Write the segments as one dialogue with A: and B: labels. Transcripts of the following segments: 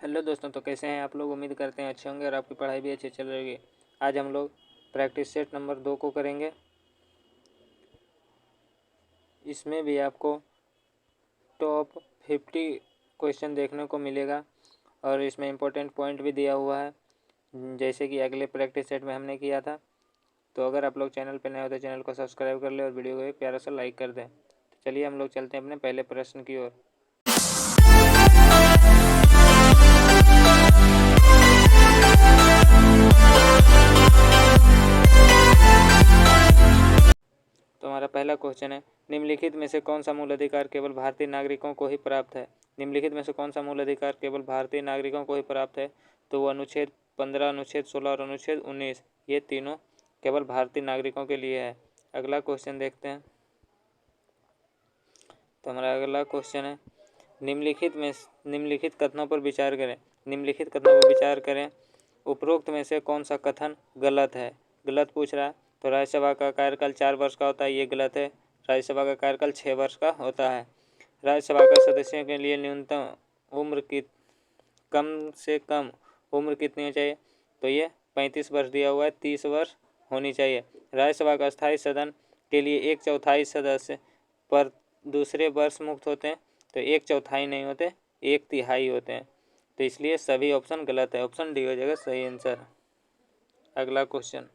A: Hello दोस्तों, तो कैसे हैं आप लोग। उम्मीद करते हैं अच्छे होंगे और आपकी पढ़ाई भी अच्छी चल रही है। आज हम लोग प्रैक्टिस सेट नंबर 2 को करेंगे। इसमें भी आपको टॉप 50 क्वेश्चन देखने को मिलेगा और इसमें इम्पोर्टेंट पॉइंट भी दिया हुआ है, जैसे कि अगले प्रैक्टिस सेट में हमने किया था। तो अगर आप लोग चैनल पर नए हो तो चैनल को सब्सक्राइब कर ले और वीडियो को एक प्यारा सा लाइक कर दें। तो चलिए हम लोग चलते हैं अपने पहले प्रश्न की ओर। तो हमारा पहला क्वेश्चन है, निम्नलिखित में से कौन सा मूल अधिकार केवल भारतीय नागरिकों को ही प्राप्त है। निम्नलिखित में से कौन सा मूल अधिकार केवल भारतीय नागरिकों को ही प्राप्त है। तो वो अनुच्छेद 15, अनुच्छेद 16 और अनुच्छेद 19, ये तीनों केवल भारतीय नागरिकों के लिए है। अगला क्वेश्चन देखते हैं। तो हमारा अगला क्वेश्चन है, निम्नलिखित कथनों पर विचार करें। निम्नलिखित कथनों पर विचार करें, उपरोक्त में से कौन सा कथन गलत है। गलत पूछ रहा है। तो राज्यसभा का कार्यकाल 4 वर्ष का होता है, ये गलत है। राज्यसभा का कार्यकाल 6 वर्ष का होता है। राज्यसभा का सदस्यों के लिए न्यूनतम उम्र की कम से कम उम्र कितनी होनी चाहिए। तो ये 35 वर्ष दिया हुआ है, 30 वर्ष होनी चाहिए। राज्यसभा का स्थायी सदन के लिए 1/4 सदस्य पर दूसरे वर्ष मुक्त होते हैं। तो 1/4 नहीं होते, 1/3 होते हैं। तो इसलिए सभी ऑप्शन गलत है, ऑप्शन डी हो जाएगा सही आंसर। अगला क्वेश्चन।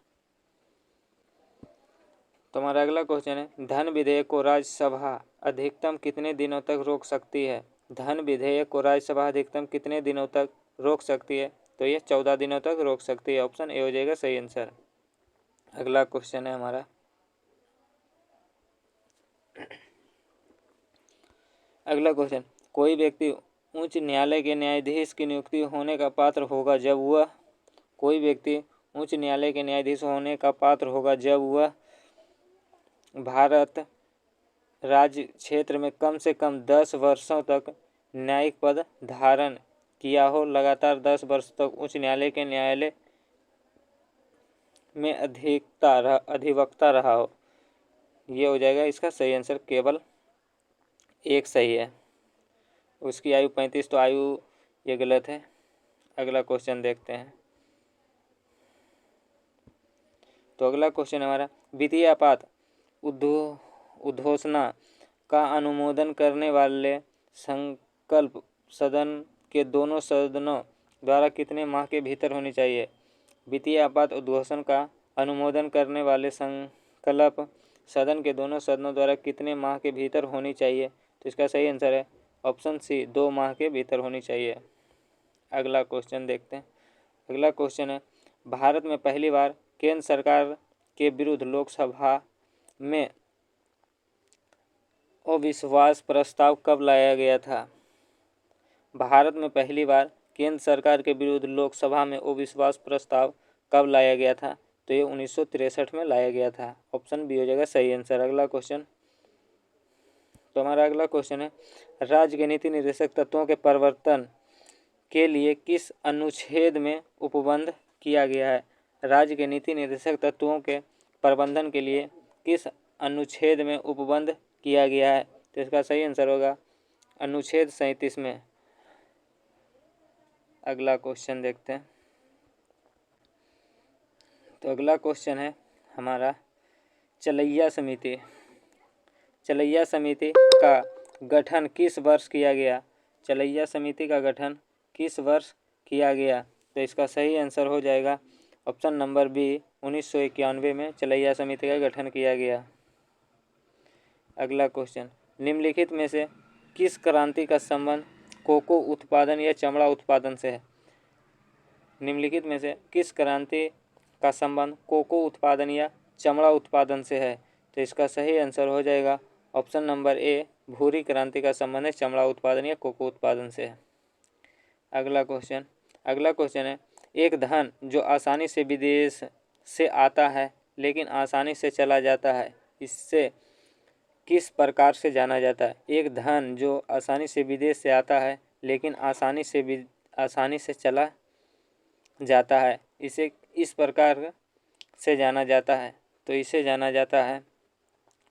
A: तो हमारा अगला क्वेश्चन है, धन विधेयक को राज्यसभा अधिकतम कितने दिनों तक रोक सकती है। धन विधेयक को राज्यसभा अधिकतम कितने दिनों तक रोक सकती है। तो ये 14 दिनों तक रोक सकती है, ऑप्शन ए हो जाएगा सही आंसर। अगला क्वेश्चन है हमारा, अगला क्वेश्चन, कोई व्यक्ति उच्च न्यायालय के न्यायाधीश की नियुक्ति होने का पात्र होगा जब वह कोई व्यक्ति उच्च न्यायालय के न्यायाधीश होने का पात्र होगा जब वह भारत राज्य क्षेत्र में कम से कम 10 वर्षों तक न्यायिक पद धारण किया हो, लगातार 10 वर्ष तक उच्च न्यायालय के न्यायालय में अधिवक्ता रहा हो। ये हो जाएगा इसका सही आंसर, केवल एक सही है। उसकी आयु 35, तो आयु ये गलत है। अगला क्वेश्चन देखते हैं। तो अगला क्वेश्चन हमारा, वित्तीय आपात उद्घोषणा का अनुमोदन करने वाले संकल्प सदन के दोनों सदनों द्वारा कितने माह के भीतर होनी चाहिए। वित्तीय आपात उद्घोषणा का अनुमोदन करने वाले संकल्प सदन के दोनों सदनों द्वारा कितने माह के भीतर होनी चाहिए। तो इसका सही आंसर है ऑप्शन सी, 2 माह के भीतर होनी चाहिए। अगला क्वेश्चन देखते हैं। अगला क्वेश्चन है, भारत में पहली बार केंद्र सरकार के विरुद्ध लोकसभा में अविश्वास प्रस्ताव कब लाया गया था। भारत में पहली बार केंद्र सरकार के विरुद्ध लोकसभा में अविश्वास प्रस्ताव कब लाया गया था। तो ये 1963 में लाया गया था, ऑप्शन बी हो जाएगा सही आंसर। अगला क्वेश्चन। तो हमारा अगला क्वेश्चन है, राज्य के नीति निर्देशक तत्वों के परिवर्तन के लिए किस अनुच्छेद में उपबंध किया गया है। राज्य के नीति निर्देशक तत्वों के प्रबंधन के लिए किस अनुच्छेद में उपबंध किया गया है। तो इसका सही आंसर होगा अनुच्छेद 37 में। अगला क्वेश्चन देखते हैं। तो अगला क्वेश्चन है हमारा, चलैया समिति का गठन किस वर्ष किया गया। चलैया समिति का गठन किस वर्ष किया गया। तो इसका सही आंसर हो जाएगा ऑप्शन नंबर बी, 1991 में चलैया समिति का गठन किया गया। अगला क्वेश्चन, निम्नलिखित में से किस क्रांति का संबंध कोको उत्पादन या चमड़ा उत्पादन से है। निम्नलिखित में से किस क्रांति का संबंध कोको उत्पादन या चमड़ा उत्पादन से है। तो इसका सही आंसर हो जाएगा ऑप्शन नंबर ए, भूरी क्रांति का संबंध चमड़ा उत्पादन या कोको उत्पादन से है। अगला क्वेश्चन है, एक धन जो आसानी से विदेश से आता है लेकिन आसानी से चला जाता है, इससे किस प्रकार से जाना जाता है। एक धन जो आसानी से विदेश से आता है लेकिन आसानी से चला जाता है, इसे इस प्रकार से जाना जाता है। तो इसे जाना जाता है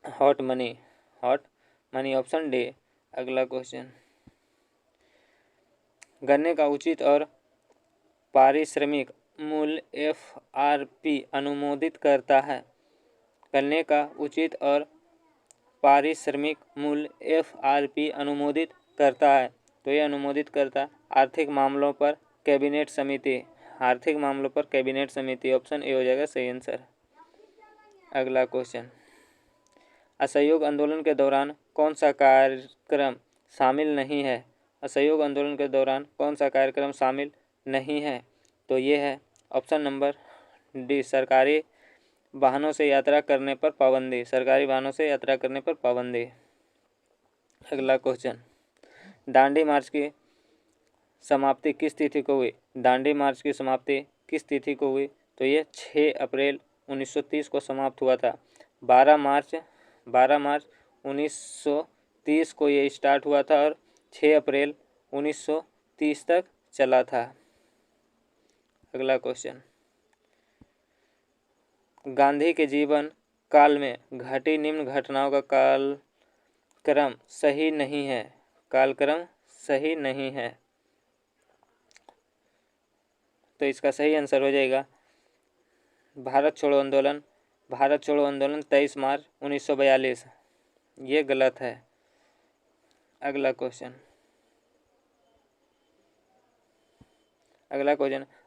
A: हॉट मनी, ऑप्शन डी। अगला क्वेश्चन। गन्ने का उचित और पारिश्रमिक मूल्य FRP अनुमोदित करता है। गन्ने का उचित और पारिश्रमिक मूल्य FRP अनुमोदित करता है, तो ये अनुमोदित करता आर्थिक मामलों पर कैबिनेट समिति। आर्थिक मामलों पर कैबिनेट समिति, ऑप्शन ए हो जाएगा सही आंसर। अगला क्वेश्चन, असहयोग आंदोलन के दौरान कौन सा कार्यक्रम शामिल नहीं है? असहयोग आंदोलन के दौरान कौन सा कार्यक्रम शामिल नहीं है? तो ये है ऑप्शन नंबर डी, सरकारी वाहनों से यात्रा करने पर पाबंदी। सरकारी वाहनों से यात्रा करने पर पाबंदी। अगला क्वेश्चन, दांडी मार्च की समाप्ति किस तिथि को हुई? दांडी मार्च की समाप्ति किस तिथि को हुई? तो ये 6 अप्रैल 1930 को समाप्त हुआ था। 12 मार्च 1930 को ये स्टार्ट हुआ था और 6 अप्रैल 1930 तक चला था। अगला क्वेश्चन, गांधी के जीवन काल में घटी निम्न घटनाओं का कालक्रम सही नहीं है। कालक्रम सही नहीं है, तो इसका सही आंसर हो जाएगा भारत छोड़ो आंदोलन। भारत छोड़ो आंदोलन 23 मार्च 1942, ये गलत है। अगला क्वेश्चन,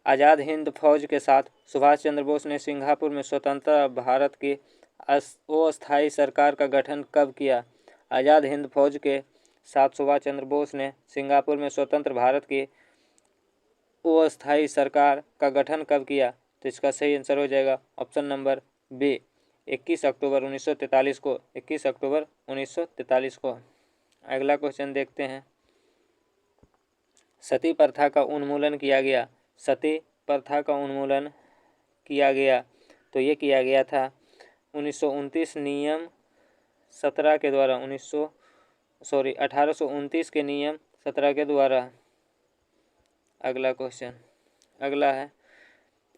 A: आज़ाद हिंद फौज के साथ सुभाष चंद्र बोस ने सिंगापुर में स्वतंत्र भारत की अस्थायी सरकार का गठन कब किया? आज़ाद हिंद फौज के साथ सुभाष चंद्र बोस ने सिंगापुर में स्वतंत्र भारत की अस्थायी सरकार का गठन कब किया? तो इसका सही आंसर हो जाएगा ऑप्शन नंबर बी, 21 अक्टूबर 1943 को। 21 अक्टूबर 1943 को। अगला क्वेश्चन देखते हैं, सती प्रथा का उन्मूलन किया गया। सती प्रथा का उन्मूलन किया गया, तो ये किया गया था 1929 नियम 17 के द्वारा। 1829 के नियम 17 के द्वारा। अगला क्वेश्चन, अगला है,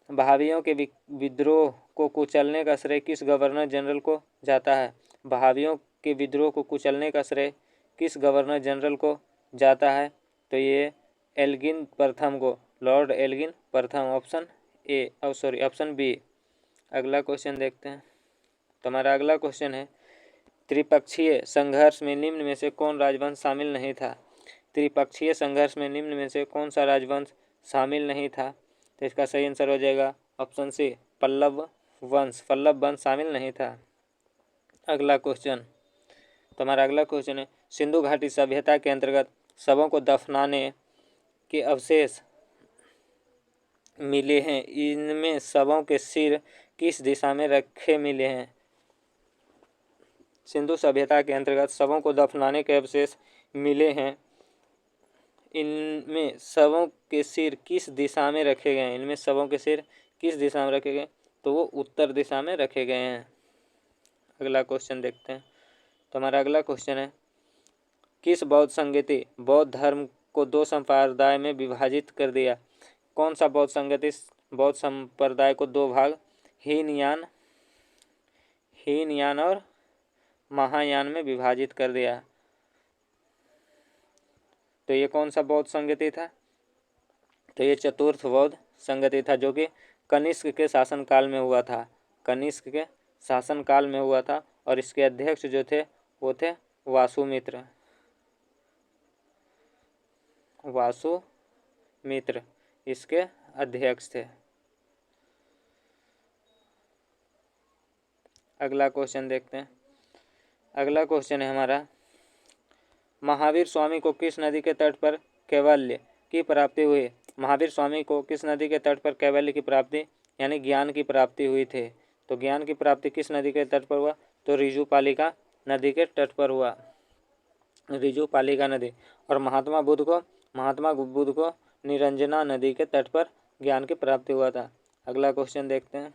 A: बहावियों के विद्रोह को कुचलने का श्रेय किस गवर्नर जनरल को जाता है? बहावियों के विद्रोह को कुचलने का श्रेय किस गवर्नर जनरल को जाता है? तो ये एल्गिन प्रथम को, लॉर्ड एल्गिन प्रथम, ऑप्शन बी। अगला क्वेश्चन देखते हैं, तो हमारा अगला क्वेश्चन है, त्रिपक्षीय संघर्ष में निम्न में से कौन राजवंश शामिल नहीं था? त्रिपक्षीय संघर्ष में निम्न में से कौन सा राजवंश शामिल नहीं था? तो इसका सही आंसर हो जाएगा ऑप्शन सी, पल्लव वंश। पल्लव वंश शामिल नहीं था। अगला क्वेश्चन, तो हमारा अगला क्वेश्चन है, सिंधु घाटी सभ्यता के अंतर्गत शवों को दफनाने के अवशेष मिले हैं, इनमें शवों के सिर किस दिशा में रखे मिले हैं? सिंधु सभ्यता के अंतर्गत शवों को दफनाने के अवशेष मिले हैं, इनमें शवों के सिर किस दिशा में रखे गए हैं? इनमें शवों के सिर किस दिशा में रखे गए? तो वो उत्तर दिशा में रखे गए हैं। अगला क्वेश्चन देखते हैं, तो हमारा अगला क्वेश्चन है, किस बौद्ध संगति बौद्ध धर्म को 2 संप्रदाय में विभाजित कर दिया? कौन सा बौद्ध संगति बौद्ध संप्रदाय को 2 भाग, हीनयान और महायान में विभाजित कर दिया? तो ये कौन सा बौद्ध संगति था? तो ये चतुर्थ बौद्ध संगति था, जो कि कनिष्क के शासनकाल में हुआ था। कनिष्क के शासनकाल में हुआ था, और इसके अध्यक्ष जो थे वो थे वासुमित्र। वासुमित्र इसके अध्यक्ष थे। अगला क्वेश्चन देखते हैं, अगला क्वेश्चन है हमारा, महावीर स्वामी को किस नदी के तट पर कैवल्य की प्राप्ति हुई? महावीर स्वामी को किस नदी के तट पर कैवल्य की प्राप्ति यानी ज्ञान की प्राप्ति हुई थी? तो ज्ञान की प्राप्ति किस नदी के तट पर हुआ? तो ऋजुपालिका नदी के तट पर हुआ, ऋजुपालिका नदी। और महात्मा बुद्ध को निरंजना नदी के तट पर ज्ञान की प्राप्ति हुआ था। अगला क्वेश्चन देखते हैं,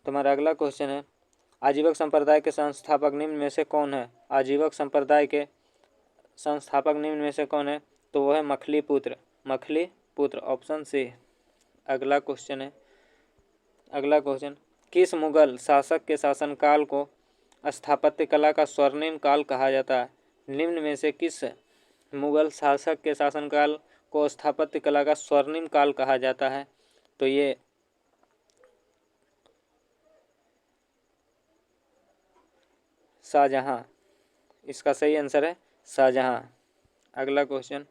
A: तुम्हारा अगला क्वेश्चन है, आजीवक संप्रदाय के संस्थापक निम्न में से कौन है? आजीवक संप्रदाय के संस्थापक निम्न में से कौन है? तो वो है मखलीपुत्र, ऑप्शन सी। अगला क्वेश्चन है, अगला क्वेश्चन, किस मुगल शासक के शासनकाल को स्थापत्य कला का स्वर्णिम काल कहा जाता है? निम्न में से किस मुगल शासक के शासनकाल को स्थापत्य कला का स्वर्णिम काल कहा जाता है। तो ये शाहजहां, इसका सही आंसर है शाहजहां। अगला क्वेश्चन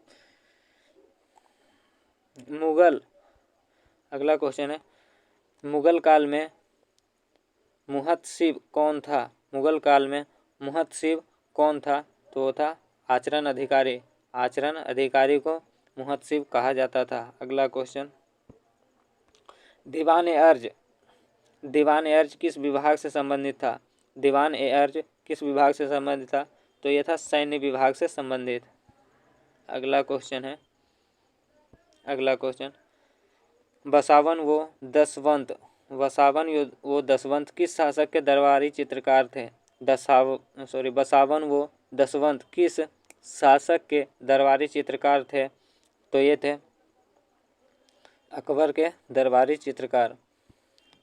A: अगला क्वेश्चन है मुगल काल में मुहतसिब कौन था? मुगल काल में मुहतसिब कौन था? तो वो था आचरण अधिकारी। आचरण अधिकारी को मुहतसिब कहा जाता था। अगला क्वेश्चन दीवान ए अर्ज किस विभाग से संबंधित था? दीवान ए अर्ज किस विभाग से संबंधित था? तो यह था सैन्य विभाग से संबंधित। अगला क्वेश्चन बसावन वो दसवंत किस शासक के दरबारी चित्रकार थे? बसावन वो दसवंत किस शासक के दरबारी चित्रकार थे? तो ये थे अकबर के दरबारी चित्रकार।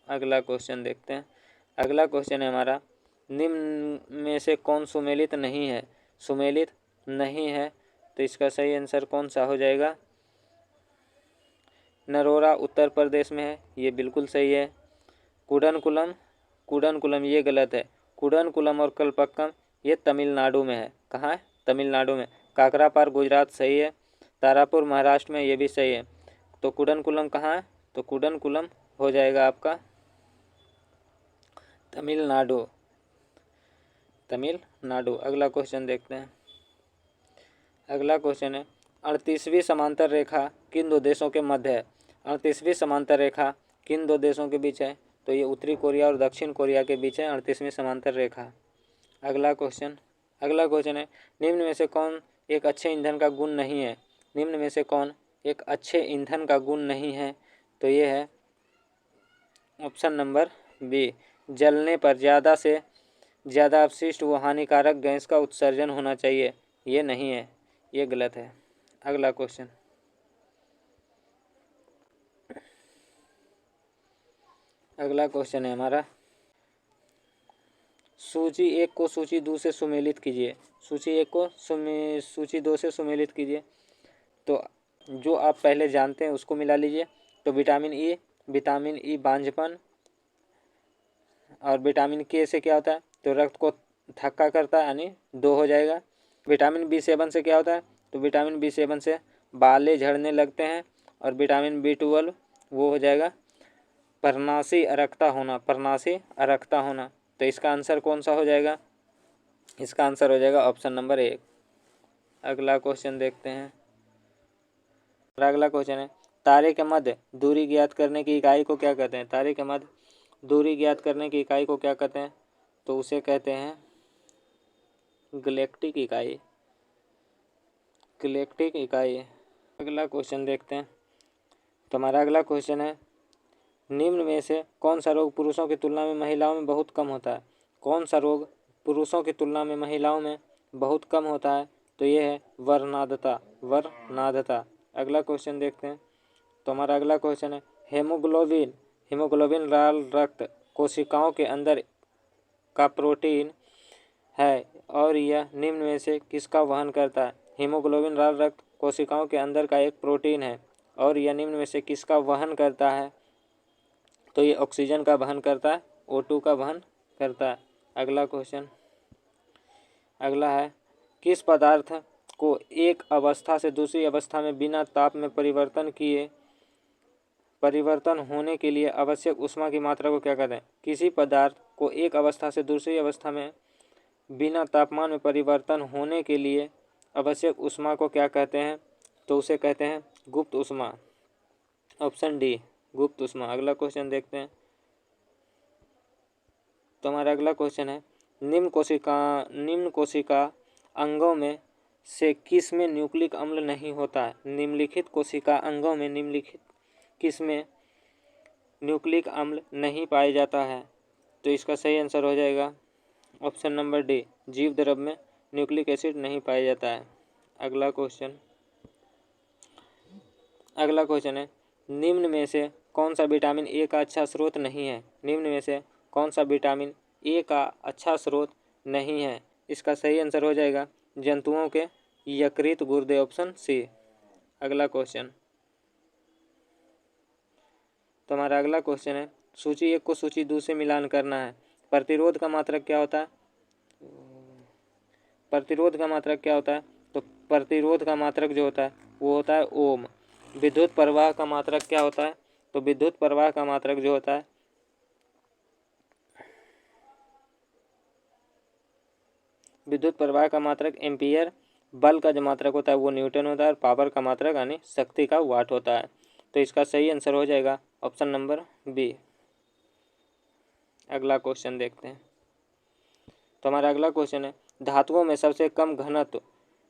A: अगला क्वेश्चन देखते हैं। अगला क्वेश्चन है हमारा निम्न में से कौन सुमेलित नहीं है? सुमेलित नहीं है तो इसका सही आंसर कौन सा हो जाएगा? नरोरा उत्तर प्रदेश में है, ये बिल्कुल सही है। कुडनकुलम ये गलत है। कुडनकुलम और कलपक्कम ये तमिलनाडु में है। कहाँ है? तमिलनाडु में। काकरापार गुजरात सही है। तारापुर महाराष्ट्र में, ये भी सही है। तो कुडनकुलम कहाँ है? तो कुडनकुलम हो जाएगा आपका तमिलनाडु। अगला क्वेश्चन देखते हैं। अगला क्वेश्चन है 38वीं समांतर रेखा किन दो देशों के मध्य है? 38वीं समांतर रेखा किन दो देशों के बीच है? तो ये उत्तरी कोरिया और दक्षिण कोरिया के बीच है 38वीं समांतर रेखा। अगला क्वेश्चन है निम्न में से कौन एक अच्छे ईंधन का गुण नहीं है? निम्न में से कौन एक अच्छे ईंधन का गुण नहीं है? तो ये है ऑप्शन नंबर बी, जलने पर ज़्यादा से ज़्यादा अपशिष्ट व हानिकारक गैस का उत्सर्जन होना चाहिए। ये नहीं है, ये गलत है। अगला क्वेश्चन है हमारा सूची 1 को सूची 2 से सुमेलित कीजिए। सूची 1 को सूची 2 से सुमेलित कीजिए। तो जो आप पहले जानते हैं उसको मिला लीजिए। तो विटामिन ई बांझपन, और विटामिन के से क्या होता है? तो रक्त को थक्का करता है, यानी 2 हो जाएगा। विटामिन B7 से क्या होता है? तो विटामिन B7 से बालें झड़ने लगते हैं। और विटामिन B12 वो हो जाएगा पर्णाशी अरक्ता होना। तो इसका आंसर कौन सा हो जाएगा? इसका आंसर हो जाएगा ऑप्शन नंबर 1। अगला क्वेश्चन देखते हैं। अगला क्वेश्चन है तारे के मध्य दूरी ज्ञात करने की इकाई को क्या कहते हैं? तारे के मध्य दूरी ज्ञात करने की इकाई को क्या कहते हैं? तो उसे कहते हैं गैलेक्टिक इकाई। अगला क्वेश्चन देखते हैं। तो हमारा अगला क्वेश्चन है निम्न में से कौन सा रोग पुरुषों की तुलना में महिलाओं में बहुत कम होता है? कौन सा रोग पुरुषों की तुलना में महिलाओं में बहुत कम होता है? तो ये है वर्नाधता। अगला क्वेश्चन देखते हैं। तो हमारा अगला क्वेश्चन है हीमोग्लोबिन लाल रक्त कोशिकाओं के अंदर का प्रोटीन है और यह निम्न में से किसका वहन करता है? हीमोग्लोबिन लाल रक्त कोशिकाओं के अंदर का एक प्रोटीन है और यह निम्न में से किसका वहन करता है? तो ये ऑक्सीजन का वहन करता है, O2 का वहन करता है। अगला क्वेश्चन है किस पदार्थ को एक अवस्था से दूसरी अवस्था में बिना ताप में परिवर्तन होने के लिए आवश्यक ऊष्मा की मात्रा को क्या कहते हैं? किसी पदार्थ को एक अवस्था से दूसरी अवस्था में बिना तापमान में परिवर्तन होने के लिए आवश्यक ऊष्मा को क्या कहते हैं? तो उसे कहते हैं गुप्त ऊष्मा। ऑप्शन डी, गुप्त ऊष्मा। अगला क्वेश्चन देखते हैं। तो हमारा अगला क्वेश्चन है निम्न कोशिका अंगों में से किस में न्यूक्लिक अम्ल नहीं होता है? निम्नलिखित कोशिका अंगों में निम्नलिखित किस में न्यूक्लिक अम्ल नहीं पाया जाता है? तो इसका सही आंसर हो जाएगा ऑप्शन नंबर डी, जीव द्रव में न्यूक्लिक एसिड नहीं पाया जाता है। अगला क्वेश्चन है निम्न में से कौन सा विटामिन ए का अच्छा स्रोत नहीं है? निम्न में से कौन सा विटामिन ए का अच्छा स्रोत नहीं है? इसका सही आंसर हो जाएगा जंतुओं के यकृत गुर्दे, ऑप्शन सी। अगला क्वेश्चन, तो हमारा अगला क्वेश्चन है, सूची 1 को सूची 2 से मिलान करना है। प्रतिरोध का मात्रक क्या होता है? प्रतिरोध का मात्रक क्या होता है? तो प्रतिरोध का मात्रक जो होता है वो होता है ओम। विद्युत प्रवाह का मात्रक क्या होता है? तो विद्युत प्रवाह का मात्रक जो होता है, विद्युत प्रवाह का मात्रक एम्पियर। बल का जो मात्रक होता है वो न्यूटन होता है। और पावर का मात्रक यानी शक्ति का वाट होता है। तो इसका सही आंसर हो जाएगा ऑप्शन नंबर बी। अगला क्वेश्चन देखते हैं, तो हमारा अगला क्वेश्चन है, धातुओं में सबसे कम घनत्व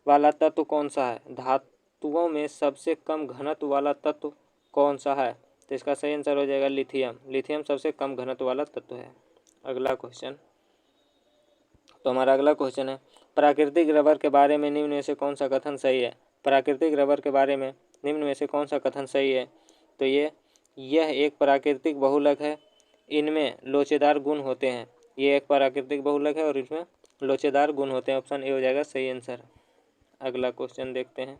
A: वाला तत्व कौन सा है? धातुओं में सबसे कम घनत्व वाला तत्व कौन सा है? तो इसका सही आंसर हो जाएगा लिथियम। लिथियम सबसे कम घनत्व वाला तत्व है। अगला क्वेश्चन, तो हमारा अगला क्वेश्चन है, प्राकृतिक रबर के बारे में निम्न में से कौन सा कथन सही है? प्राकृतिक रबर के बारे में निम्न में से कौन सा कथन सही है? तो यह एक प्राकृतिक बहुलक है। इनमें लोचेदार गुण होते हैं। ये एक प्राकृतिक बहुलक है और इसमें लोचेदार गुण होते हैं। ऑप्शन ए हो जाएगा सही आंसर। अगला क्वेश्चन देखते हैं,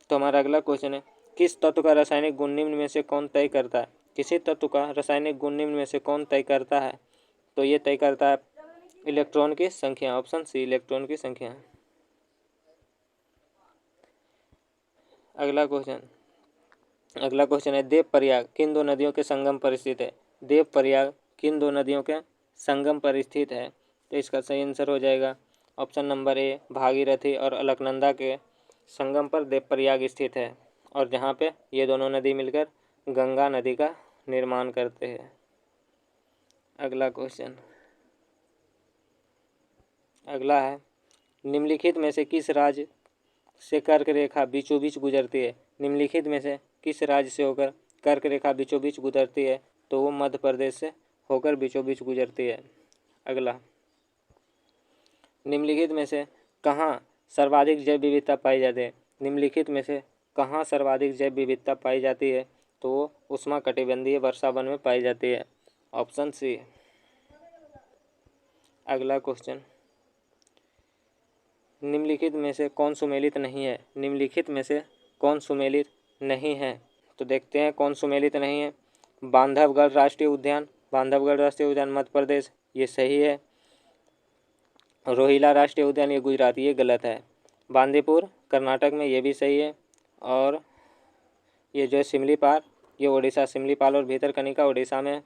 A: तो हमारा अगला क्वेश्चन है, किस तत्व का रासायनिक गुण निम्न में से कौन तय करता है? किसी तत्व का रासायनिक गुण निम्न में से कौन तय करता है? तो ये तय करता है इलेक्ट्रॉन की संख्या। ऑप्शन सी, इलेक्ट्रॉन की संख्या। अगला क्वेश्चन है, देव प्रयाग किन दो नदियों के संगम पर स्थित है? देव प्रयाग किन दो नदियों के संगम पर स्थित है? तो इसका सही आंसर हो जाएगा ऑप्शन नंबर ए, भागीरथी और अलकनंदा के संगम पर देव प्रयाग स्थित है। और जहाँ पे ये दोनों नदी मिलकर गंगा नदी का निर्माण करते हैं। अगला क्वेश्चन, अगला है, निम्नलिखित में से किस राज्य से कर्क रेखा बीचों बीच गुजरती है? निम्नलिखित में से किस राज्य से होकर कर्क रेखा बीचों बीच गुजरती है? तो वो मध्य प्रदेश से होकर बीचों बीच गुजरती है। अगला, निम्नलिखित में से कहाँ सर्वाधिक जैव विविधता पाई जाती है? निम्नलिखित में से कहाँ सर्वाधिक जैव विविधता पाई जाती है? तो वो उष्णकटिबंधीय वर्षा वन में पाई जाती है। Option C. अगला क्वेश्चन, निम्नलिखित में से कौन सुमेलित नहीं है? निम्नलिखित में से कौन सुमेलित नहीं है? तो देखते हैं कौन सुमेलित नहीं है। बांधवगढ़ राष्ट्रीय उद्यान, बांधवगढ़ राष्ट्रीय उद्यान मध्य प्रदेश, ये सही है। रोहिला राष्ट्रीय उद्यान ये गुजरात, ये गलत है। बांदीपुर कर्नाटक में, ये भी सही है। और ये जो सिमलीपाल ये उड़ीसा, सिमलीपाल और भीतरकनिका उड़ीसा में।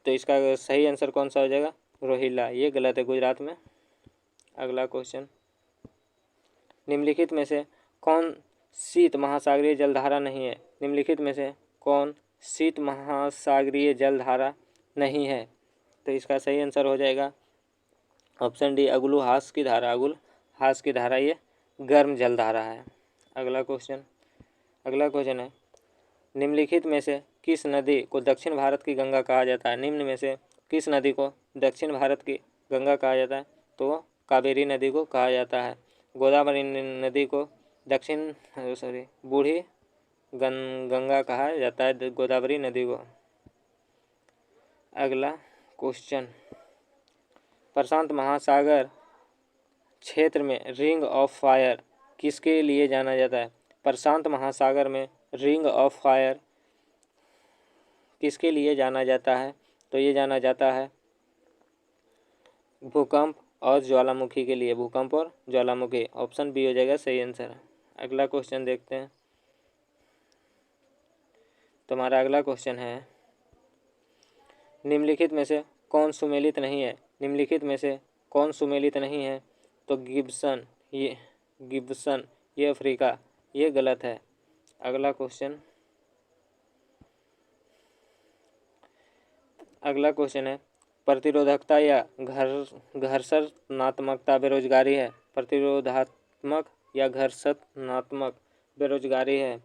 A: तो इसका सही आंसर कौन सा हो जाएगा? रोहिला, ये गलत है, गुजरात में। अगला क्वेश्चन, निम्नलिखित में से कौन शीत महासागरीय जलधारा नहीं है? निम्नलिखित में से कौन शीत महासागरीय जलधारा नहीं है? तो इसका सही आंसर हो जाएगा ऑप्शन डी, अगुलू-हास की धारा। अगुल-हास की धारा ये गर्म जलधारा है। अगला क्वेश्चन है, निम्नलिखित में से किस नदी को दक्षिण भारत की गंगा कहा जाता है? निम्न में से किस नदी को दक्षिण भारत की गंगा कहा जाता है? तो कावेरी नदी को कहा जाता है। गोदावरी नदी को बूढ़ी गंगा कहा जाता है, गोदावरी नदी को। अगला क्वेश्चन, प्रशांत महासागर क्षेत्र में रिंग ऑफ फायर किसके लिए जाना जाता है? प्रशांत महासागर में रिंग ऑफ फायर किसके लिए जाना जाता है? तो ये जाना जाता है भूकंप और ज्वालामुखी के लिए। भूकंप और ज्वालामुखी, ऑप्शन बी हो जाएगा सही आंसर। अगला क्वेश्चन देखते हैं, तो हमारा अगला क्वेश्चन है, निम्नलिखित में से कौन सुमेलित नहीं है? निम्नलिखित में से कौन सुमेलित नहीं है? तो गिब्सन ये अफ्रीका, ये गलत है। अगला क्वेश्चन है, प्रतिरोधकता या घर्षणात्मकता बेरोजगारी है? प्रतिरोधात्मक या घर्षणात्मक बेरोजगारी है।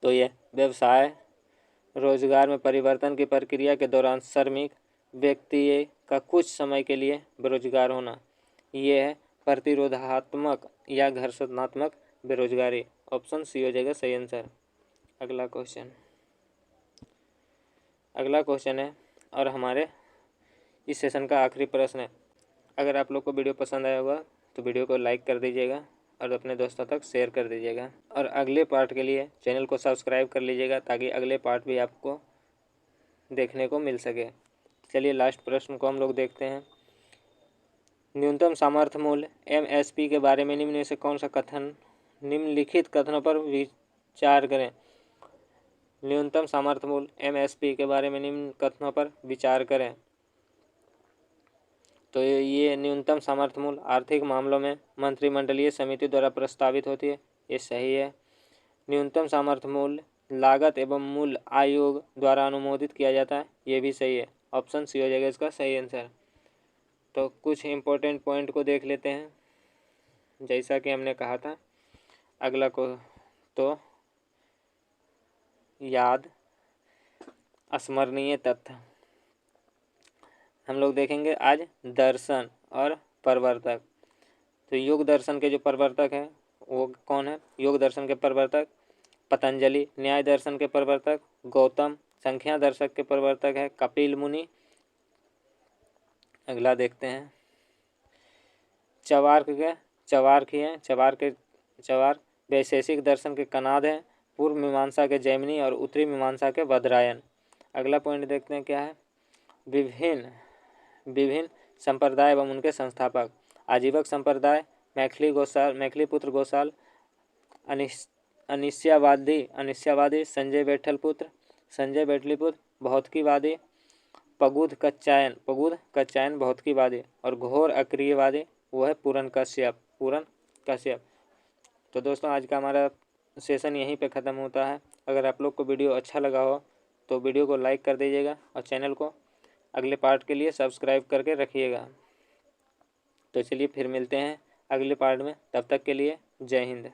A: तो ये व्यवसाय रोजगार में परिवर्तन की प्रक्रिया के दौरान श्रमिक व्यक्ति का कुछ समय के लिए बेरोजगार होना, ये है प्रतिरोधात्मक या घर्षणात्मक बेरोजगारी। ऑप्शन सी हो जाएगा सही आंसर। अगला क्वेश्चन है और हमारे इस सेशन का आखिरी प्रश्न है, अगर आप लोग को वीडियो पसंद आया होगा तो वीडियो को लाइक कर दीजिएगा और अपने दोस्तों तक शेयर कर दीजिएगा, और अगले पार्ट के लिए चैनल को सब्सक्राइब कर लीजिएगा ताकि अगले पार्ट भी आपको देखने को मिल सके। चलिए लास्ट प्रश्न को हम लोग देखते हैं। न्यूनतम सामर्थ्य मूल्य MSP के बारे में निम्न में से कौन सा कथन निम्नलिखित कथनों पर विचार करें। न्यूनतम सामर्थ्य मूल्य MSP के बारे में निम्न कथनों पर विचार करें। तो ये न्यूनतम सामर्थ्य मूल्य आर्थिक मामलों में मंत्रिमंडलीय समिति द्वारा प्रस्तावित होती है, ये सही है। न्यूनतम सामर्थ्य मूल्य लागत एवं मूल्य आयोग द्वारा अनुमोदित किया जाता है, ये भी सही है। ऑप्शन सी हो जाएगा इसका सही आंसर। तो कुछ इम्पोर्टेंट पॉइंट को देख लेते हैं। जैसा कि हमने कहा था, अगला को तो याद स्मरणीय तथ्य हम लोग देखेंगे आज। दर्शन और प्रवर्तक। तो योग दर्शन के जो प्रवर्तक हैं वो कौन है। योग दर्शन के प्रवर्तक पतंजलि। न्याय दर्शन के प्रवर्तक गौतम। संख्या दर्शक के प्रवर्तक है कपिल मुनि। अगला देखते हैं चवार्क वैशेषिक दर्शन के कनाद हैं। पूर्व मीमांसा के जैमिनी और उत्तरी मीमांसा के बद्रायन। अगला पॉइंट देखते हैं क्या है। विभिन्न संप्रदाय एवं उनके संस्थापक। आजीवक संप्रदाय मैथिली पुत्र गोसाल। अनिश्यावादी संजय बैठलीपुत्र भौतिकीवादी। पगुध कच्चायन भौतिकीवादी। और घोर अक्रियवादी वो है पूरन कश्यप। तो दोस्तों आज का हमारा सेशन यहीं पे ख़त्म होता है। अगर आप लोग को वीडियो अच्छा लगा हो तो वीडियो को लाइक कर दीजिएगा और चैनल को अगले पार्ट के लिए सब्सक्राइब करके रखिएगा। तो चलिए फिर मिलते हैं अगले पार्ट में, तब तक के लिए जय हिंद।